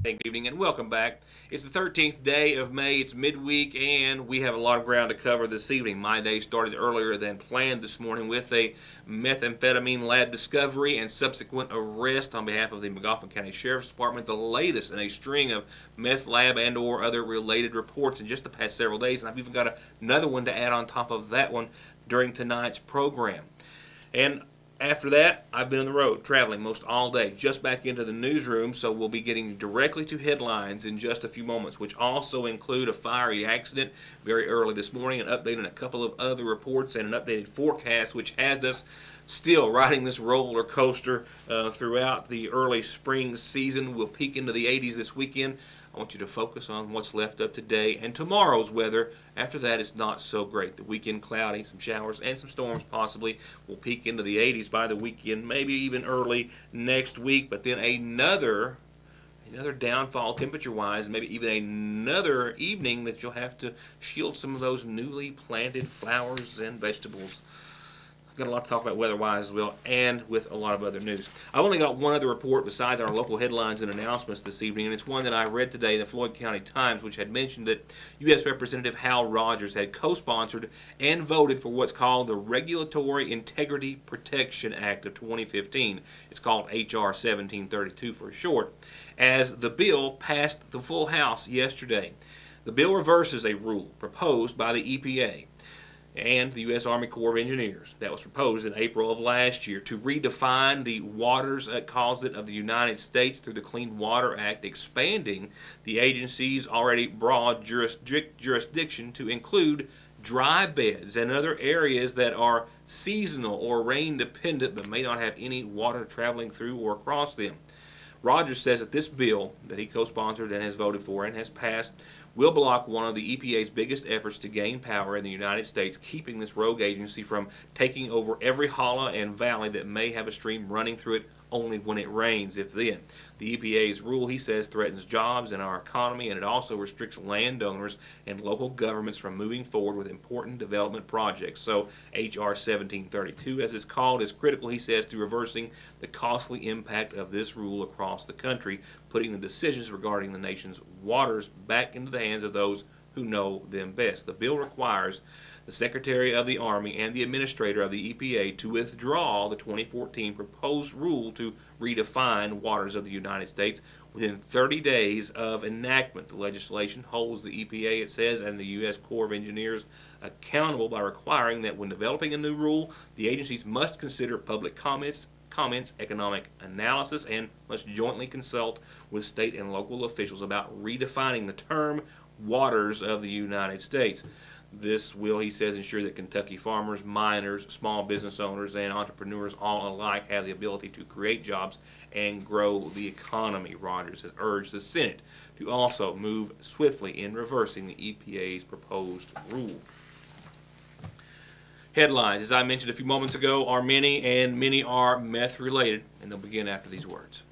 Good evening and welcome back. It's the 13th day of May. It's midweek and we have a lot of ground to cover this evening. My day started earlier than planned this morning with a methamphetamine lab discovery and subsequent arrest on behalf of the McGoffin County Sheriff's Department, the latest in a string of meth lab and or other related reports in just the past several days. And I've even got another one to add on top of that one during tonight's program. And after that, I've been on the road, traveling most all day, just back into the newsroom, so we'll be getting directly to headlines in just a few moments, which also include a fiery accident very early this morning, an update on a couple of other reports, and an updated forecast, which has us still riding this roller coaster throughout the early spring season. We'll peak into the 80s this weekend. I want you to focus on what's left of today and tomorrow's weather. After that, it's not so great. The weekend cloudy, some showers and some storms possibly. We'll peak into the 80s by the weekend, maybe even early next week. But then another downfall temperature-wise, maybe even another evening that you'll have to shield some of those newly planted flowers and vegetables. Got a lot to talk about weather-wise as well, and with a lot of other news. I've only got one other report besides our local headlines and announcements this evening, and it's one that I read today in the Floyd County Times, which had mentioned that U.S. Representative Hal Rogers had co-sponsored and voted for what's called the Regulatory Integrity Protection Act of 2015. It's called H.R. 1732 for short, as the bill passed the full House yesterday. The bill reverses a rule proposed by the EPA and the U.S. Army Corps of Engineers that was proposed in April of last year to redefine the waters closet of the United States through the Clean Water Act, expanding the agency's already broad jurisdiction to include dry beds and other areas that are seasonal or rain dependent but may not have any water traveling through or across them. Rogers says that this bill that he co-sponsored and has voted for and has passed will block one of the EPA's biggest efforts to gain power in the United States, keeping this rogue agency from taking over every hollow and valley that may have a stream running through it only when it rains, if then. The EPA's rule, he says, threatens jobs and our economy, and it also restricts landowners and local governments from moving forward with important development projects. So H.R. 1732, as it's called, is critical, he says, to reversing the costly impact of this rule across the country, putting the decisions regarding the nation's waters back into the hands of those who know them best. The bill requires the Secretary of the Army and the Administrator of the EPA to withdraw the 2014 proposed rule to redefine waters of the United States within 30 days of enactment. The legislation holds the EPA, it says, and the U.S. Corps of Engineers accountable by requiring that when developing a new rule, the agencies must consider public comments, economic analysis, and must jointly consult with state and local officials about redefining the term waters of the United States. This will, he says, ensure that Kentucky farmers, miners, small business owners, and entrepreneurs all alike have the ability to create jobs and grow the economy. Rogers has urged the Senate to also move swiftly in reversing the EPA's proposed rule. Headlines, as I mentioned a few moments ago, are many, and many are meth-related, and they'll begin after these words.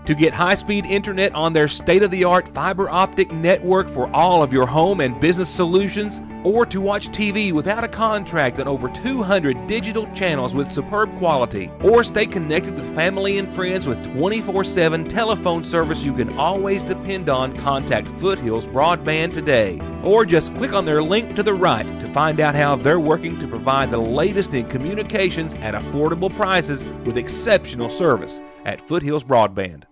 To get high-speed internet on their state-of-the-art fiber optic network for all of your home and business solutions, or to watch TV without a contract on over 200 digital channels with superb quality, or stay connected with family and friends with 24/7 telephone service you can always depend on, contact Foothills Broadband today. Or just click on their link to the right to find out how they're working to provide the latest in communications at affordable prices with exceptional service at Foothills Broadband.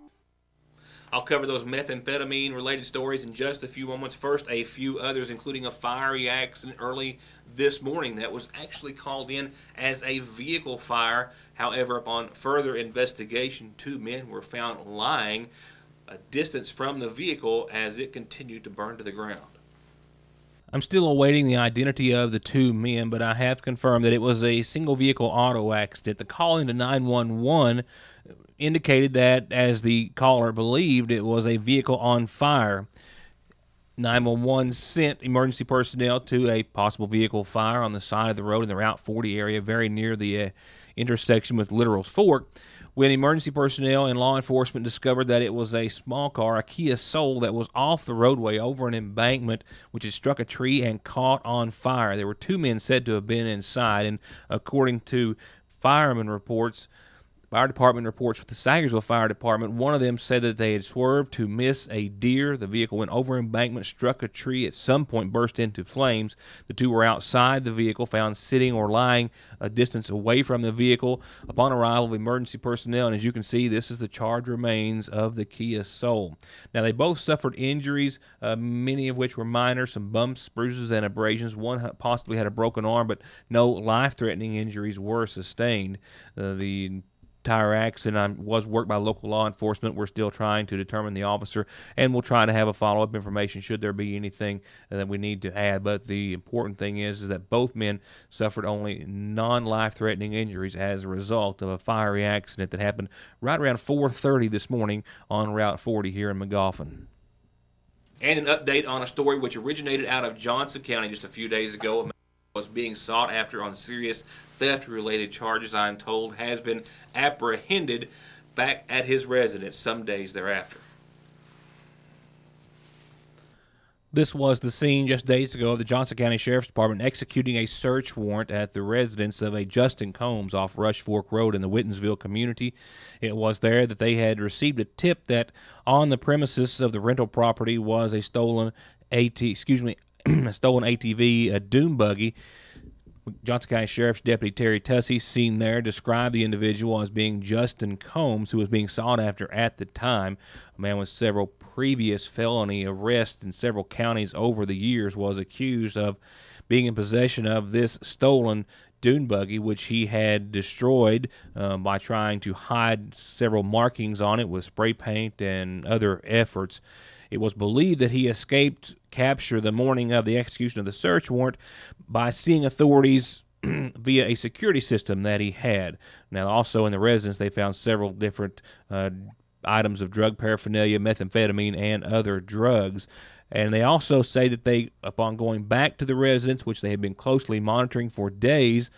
I'll cover those methamphetamine-related stories in just a few moments. First, a few others, including a fiery accident early this morning that was actually called in as a vehicle fire. However, upon further investigation, two men were found lying a distance from the vehicle as it continued to burn to the ground. I'm still awaiting the identity of the two men, but I have confirmed that it was a single-vehicle auto accident. The call into 911 indicated that, as the caller believed, it was a vehicle on fire. 911 sent emergency personnel to a possible vehicle fire on the side of the road in the Route 40 area, very near the intersection with Littoral's Fork, when emergency personnel and law enforcement discovered that it was a small car, a Kia Soul, that was off the roadway over an embankment, which had struck a tree and caught on fire. There were two men said to have been inside, and according to fireman reports, Fire department reports with the Sagersville Fire Department. One of them said that they had swerved to miss a deer. The vehicle went over embankment, struck a tree, at some point burst into flames. The two were outside the vehicle, found sitting or lying a distance away from the vehicle upon arrival of emergency personnel. And as you can see, this is the charred remains of the Kia Soul. Now, they both suffered injuries, many of which were minor, some bumps, bruises, and abrasions. One possibly had a broken arm, but no life-threatening injuries were sustained. The entire accident was worked by local law enforcement. We're still trying to determine the officer, and we'll try to have a follow-up information should there be anything that we need to add. But the important thing is that both men suffered only non-life-threatening injuries as a result of a fiery accident that happened right around 4:30 this morning on Route 40 here in Magoffin. And an update on a story which originated out of Johnson County just a few days ago. Was being sought after on serious theft-related charges, I'm told, has been apprehended back at his residence some days thereafter. This was the scene just days ago of the Johnson County Sheriff's Department executing a search warrant at the residence of a Justin Combs off Rush Fork Road in the Wittensville community. It was there that they had received a tip that on the premises of the rental property was a stolen a stolen ATV, a dune buggy. Johnson County Sheriff's Deputy Terry Tussey, seen there, described the individual as being Justin Combs, who was being sought after at the time. A man with several previous felony arrests in several counties over the years was accused of being in possession of this stolen dune buggy, which he had destroyed by trying to hide several markings on it with spray paint and other efforts. It was believed that he escaped capture the morning of the execution of the search warrant by seeing authorities via a security system that he had. Now, also in the residence, they found several different items of drug paraphernalia, methamphetamine, and other drugs. And they also say that they, upon going back to the residence, which they had been closely monitoring for days,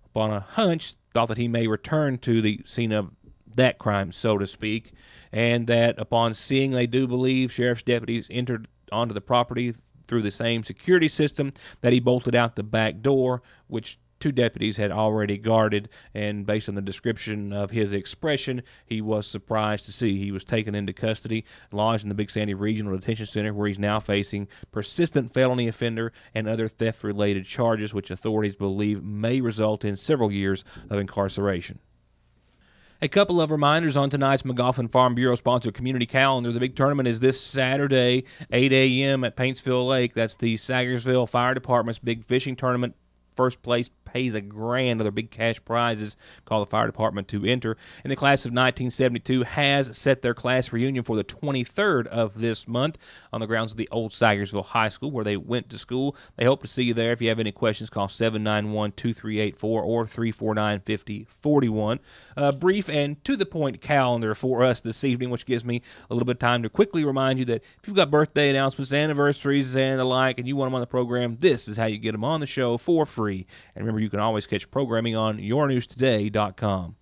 upon a hunch, thought that he may return to the scene of that crime, so to speak, and that upon seeing, they do believe, sheriff's deputies entered onto the property through the same security system, that he bolted out the back door, which two deputies had already guarded, and based on the description of his expression, he was surprised to see he was taken into custody, lodged in the Big Sandy Regional Detention Center, where he's now facing persistent felony offender and other theft-related charges, which authorities believe may result in several years of incarceration. A couple of reminders on tonight's Magoffin Farm Bureau-sponsored community calendar. The big tournament is this Saturday, 8 a.m. at Paintsville Lake. That's the Sagersville Fire Department's big fishing tournament. First place pays $1,000. Other big cash prizes. Call the fire department to enter. And the class of 1972 has set their class reunion for the 23rd of this month on the grounds of the old Sagersville High School, where they went to school. They hope to see you there. If you have any questions, call 791-2384 or 349-5041. A brief and to-the-point calendar for us this evening, which gives me a little bit of time to quickly remind you that if you've got birthday announcements, anniversaries, and the like, and you want them on the program, this is how you get them on the show for free. And remember, you can always catch programming on yournewstoday.com.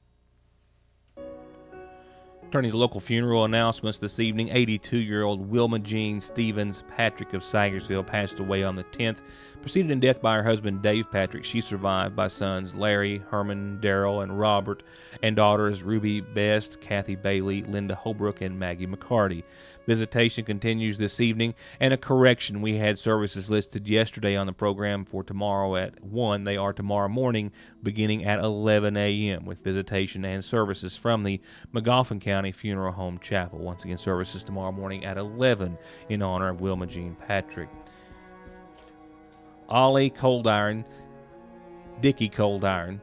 Turning to local funeral announcements this evening, 82-year-old Wilma Jean Stevens Patrick of Sagersville passed away on the 10th, preceded in death by her husband Dave Patrick. She survived by sons Larry, Herman, Darrell, and Robert, and daughters Ruby Best, Kathy Bailey, Linda Holbrook, and Maggie McCarty. Visitation continues this evening, and a correction. We had services listed yesterday on the program for tomorrow at 1. They are tomorrow morning beginning at 11 a.m. with visitation and services from the Magoffin County Funeral Home Chapel. Once again, services tomorrow morning at 11 in honor of Wilma Jean Patrick. Ollie Coldiron, Dickie Coldiron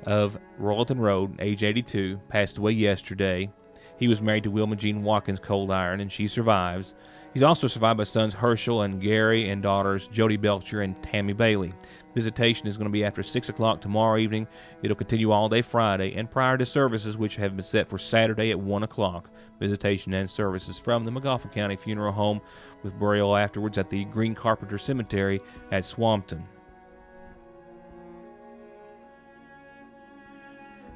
of Royalton Road, age 82, passed away yesterday. He was married to Wilma Jean Watkins Coldiron, and she survives. He's also survived by sons Herschel and Gary and daughters Jody Belcher and Tammy Bailey. Visitation is going to be after 6 o'clock tomorrow evening. It'll continue all day Friday and prior to services, which have been set for Saturday at 1 o'clock. Visitation and services from the Magoffin County Funeral Home, with burial afterwards at the Green Carpenter Cemetery at Swampton.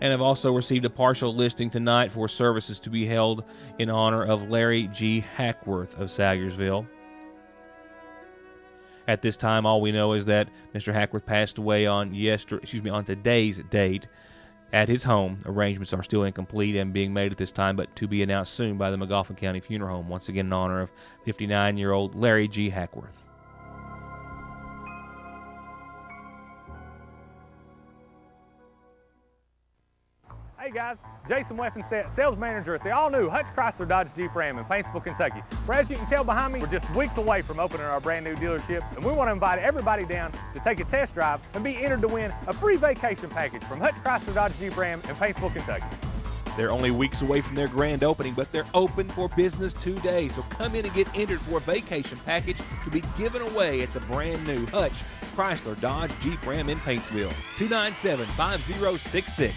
And have also received a partial listing tonight for services to be held in honor of Larry G. Hackworth of Sagersville. At this time, all we know is that Mr. Hackworth passed away on today's date. at his home. Arrangements are still incomplete and being made at this time, but to be announced soon by the McGoffin County Funeral Home, once again in honor of 59-year-old Larry G. Hackworth. Hey guys, Jason Weffenstedt, sales manager at the all-new Hutch Chrysler Dodge Jeep Ram in Paintsville, Kentucky. Where, as you can tell behind me, we're just weeks away from opening our brand new dealership, and we want to invite everybody down to take a test drive and be entered to win a free vacation package from Hutch Chrysler Dodge Jeep Ram in Paintsville, Kentucky. They're only weeks away from their grand opening, but they're open for business today. So come in and get entered for a vacation package to be given away at the brand new Hutch Chrysler Dodge Jeep Ram in Paintsville. 297-5066.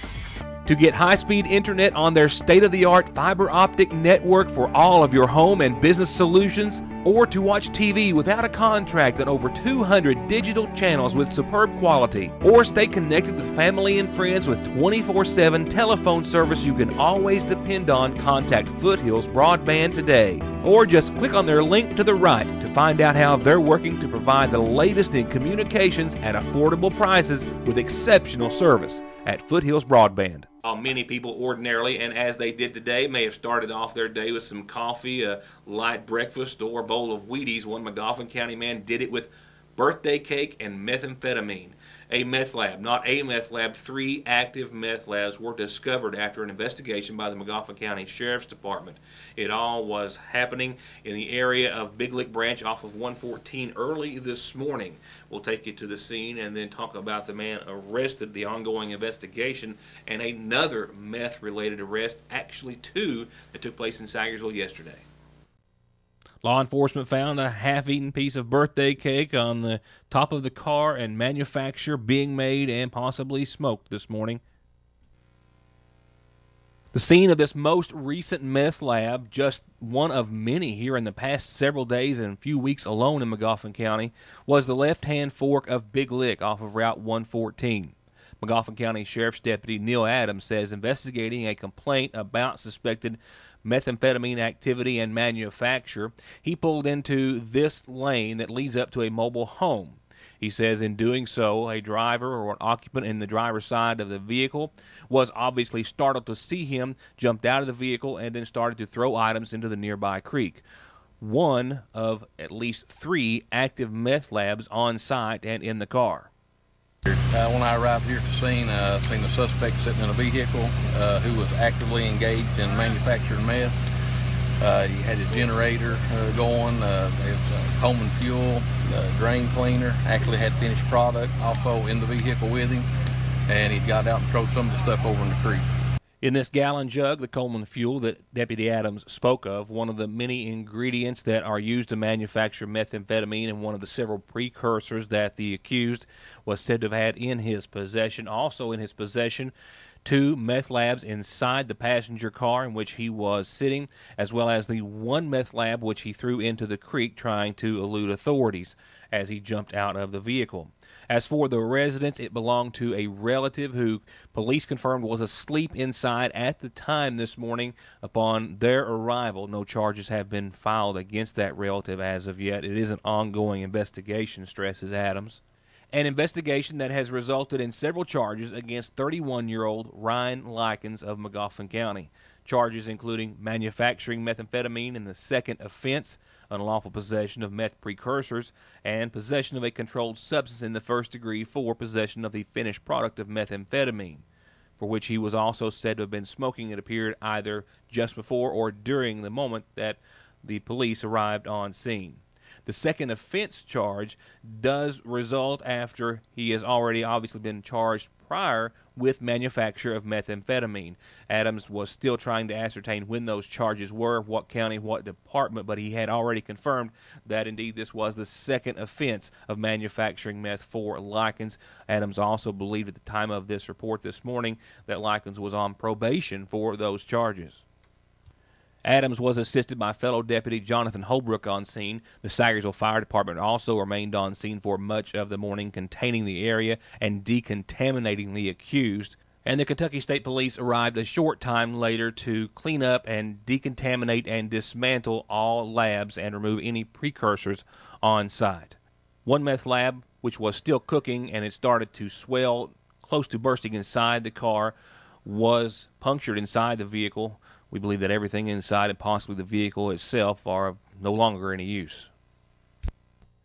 To get high-speed internet on their state-of-the-art fiber optic network for all of your home and business solutions, or to watch TV without a contract on over 200 digital channels with superb quality, or stay connected with family and friends with 24/7 telephone service you can always depend on, contact Foothills Broadband today. Or just click on their link to the right to find out how they're working to provide the latest in communications at affordable prices with exceptional service at Foothills Broadband. Many people ordinarily, and as they did today, may have started off their day with some coffee, a light breakfast, or a bowl of Wheaties. One McGoffin County man did it with birthday cake and methamphetamine. A meth lab, not a meth lab, 3 active meth labs were discovered after an investigation by the McGoffin County Sheriff's Department. It all was happening in the area of Big Lick Branch off of 114 early this morning. We'll take you to the scene and then talk about the man arrested, the ongoing investigation, and another meth-related arrest, actually 2, that took place in Sagersville yesterday. Law enforcement found a half-eaten piece of birthday cake on the top of the car and manufacture being made and possibly smoked this morning. The scene of this most recent meth lab, just one of many here in the past several days and few weeks alone in McGoffin County, was the left-hand fork of Big Lick off of Route 114. McGoffin County Sheriff's Deputy Neil Adams says investigating a complaint about suspected methamphetamine activity and manufacture, he pulled into this lane that leads up to a mobile home. He says in doing so, a driver or an occupant in the driver's side of the vehicle was obviously startled to see him, jumped out of the vehicle, and then started to throw items into the nearby creek. One of at least 3 active meth labs on site and in the car. When I arrived here at the scene, I seen the suspect sitting in a vehicle who was actively engaged in manufacturing meth. He had his generator going, his Coleman fuel, drain cleaner, actually had finished product also in the vehicle with him, and he got out and threw some of the stuff over in the creek. In this gallon jug, the Coleman fuel that Deputy Adams spoke of, one of the many ingredients that are used to manufacture methamphetamine and one of the several precursors that the accused was said to have had in his possession. Also in his possession, 2 meth labs inside the passenger car in which he was sitting, as well as the 1 meth lab which he threw into the creek trying to elude authorities as he jumped out of the vehicle. As for the residence, it belonged to a relative who police confirmed was asleep inside at the time this morning upon their arrival. No charges have been filed against that relative as of yet. It is an ongoing investigation, stresses Adams. An investigation that has resulted in several charges against 31-year-old Ryan Likens of McGoffin County. Charges including manufacturing methamphetamine in the second offense, unlawful possession of meth precursors, and possession of a controlled substance in the first degree for possession of the finished product of methamphetamine, for which he was also said to have been smoking, it appeared, either just before or during the moment that the police arrived on scene. The second offense charge does result after he has already obviously been charged prior with manufacture of methamphetamine. Adams was still trying to ascertain when those charges were, what county, what department, but he had already confirmed that indeed this was the second offense of manufacturing meth for Likens. Adams also believed at the time of this report this morning that Likens was on probation for those charges. Adams was assisted by fellow Deputy Jonathan Holbrook on scene. The Sagersville Fire Department also remained on scene for much of the morning, containing the area and decontaminating the accused. And the Kentucky State Police arrived a short time later to clean up and decontaminate and dismantle all labs and remove any precursors on site. 1 meth lab, which was still cooking and it started to swell close to bursting inside the car, was punctured inside the vehicle. We believe that everything inside and possibly the vehicle itself are no longer any use.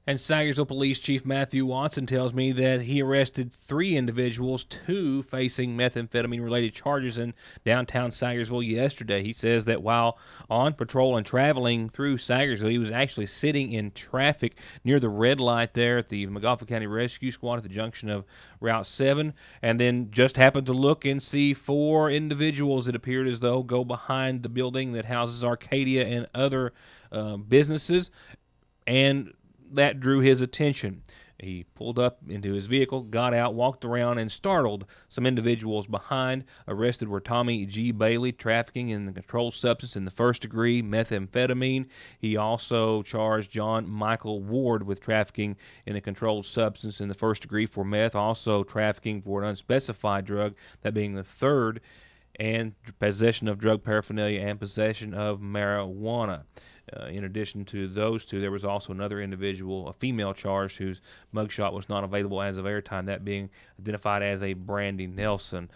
And Sagersville Police Chief Matthew Watson tells me that he arrested 3 individuals, 2 facing methamphetamine-related charges in downtown Sagersville yesterday. He says that while on patrol and traveling through Sagersville, he was actually sitting in traffic near the red light there at the Montgomery County Rescue Squad at the junction of Route 7, and then just happened to look and see 4 individuals that appeared as though go behind the building that houses Arcadia and other businesses, and that drew his attention. He pulled up into his vehicle, got out, walked around, and startled some individuals behind. Arrested were Tommy G. Bailey, trafficking in the controlled substance in the first degree, methamphetamine. He also charged John Michael Ward with trafficking in a controlled substance in the first degree for meth, also trafficking for an unspecified drug, that being the third, and possession of drug paraphernalia and possession of marijuana. In addition to those 2, there was also another individual, a female charged, whose mugshot was not available as of airtime, that being identified as a Brandy Nelson.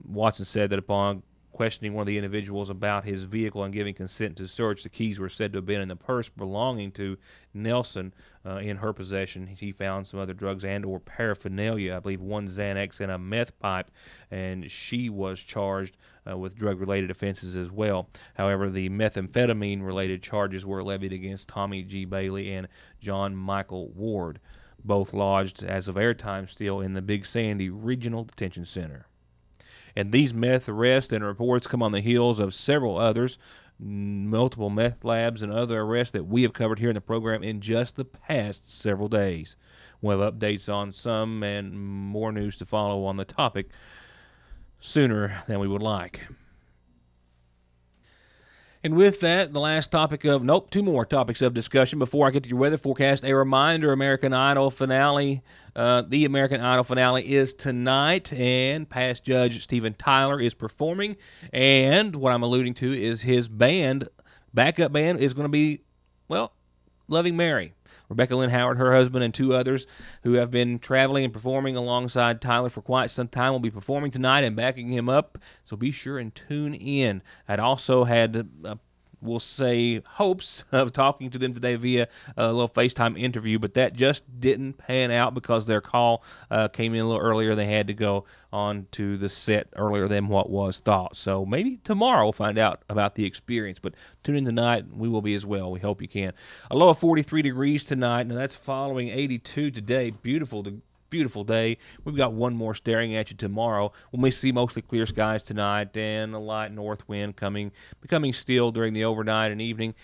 Watson said that upon questioning one of the individuals about his vehicle and giving consent to search, the keys were said to have been in the purse belonging to Nelson. In her possession, he found some other drugs and or paraphernalia, I believe 1 Xanax and a meth pipe, and she was charged with drug-related offenses as well. However, the methamphetamine-related charges were levied against Tommy G. Bailey and John Michael Ward, both lodged as of airtime still in the Big Sandy Regional Detention Center. And these meth arrests and reports come on the heels of several others, multiple meth labs and other arrests that we have covered here in the program in just the past several days. We'll have updates on some and more news to follow on the topic sooner than we would like. And with that, the last topic of, 2 more topics of discussion before I get to your weather forecast. A reminder, American Idol finale, the American Idol finale is tonight, and past judge Steven Tyler is performing, and what I'm alluding to is his band, backup band, is going to be, Loving Mary. Rebecca Lynn Howard, her husband, and 2 others who have been traveling and performing alongside Tyler for quite some time will be performing tonight and backing him up, so be sure and tune in. I'd also had, we'll say, hopes of talking to them today via a little FaceTime interview, but that just didn't pan out because their call came in a little earlier. They had to go on to the set earlier than what was thought. So maybe tomorrow we'll find out about the experience, but tune in tonight. We will be as well. We hope you can. A low of 43 degrees tonight, and that's following 82 today. Beautiful day. We've got one more staring at you tomorrow. We may see mostly clear skies tonight and a light north wind becoming still during the overnight and evening.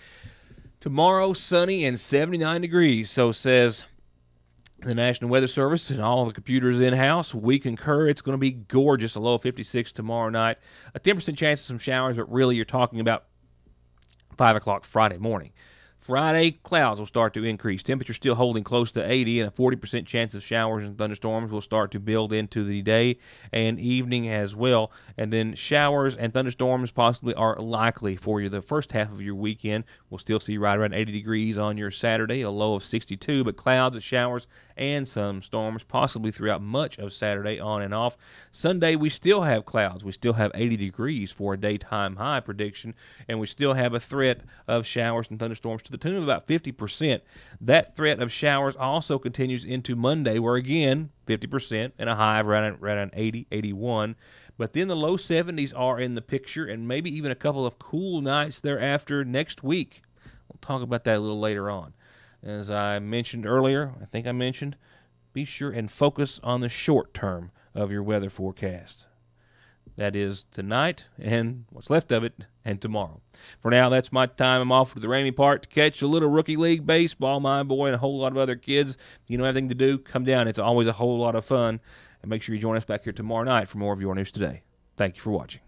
Tomorrow, sunny and 79 degrees, so says the National Weather Service and all the computers in-house. We concur. It's going to be gorgeous. A low of 56 tomorrow night. A 10% chance of some showers, but really you're talking about 5 o'clock Friday morning. Friday, clouds will start to increase. Temperature still holding close to 80, and a 40% chance of showers and thunderstorms will start to build into the day and evening as well. And then showers and thunderstorms possibly are likely for you the first half of your weekend. We'll still see right around 80 degrees on your Saturday, a low of 62, but clouds and showers and some storms possibly throughout much of Saturday on and off. Sunday, we still have clouds. We still have 80 degrees for a daytime high prediction, and we still have a threat of showers and thunderstorms to the tune of about 50%. That threat of showers also continues into Monday, where again, 50% and a high of around 80, 81. But then the low 70s are in the picture, and maybe even a couple of cool nights thereafter next week. We'll talk about that a little later on. As I mentioned earlier, be sure and focus on the short term of your weather forecast. That is tonight and what's left of it and tomorrow. For now, that's my time. I'm off to the rainy part to catch a little rookie league baseball, my boy, and a whole lot of other kids. If you don't have anything to do, come down. It's always a whole lot of fun. And make sure you join us back here tomorrow night for more of Your News Today. Thank you for watching.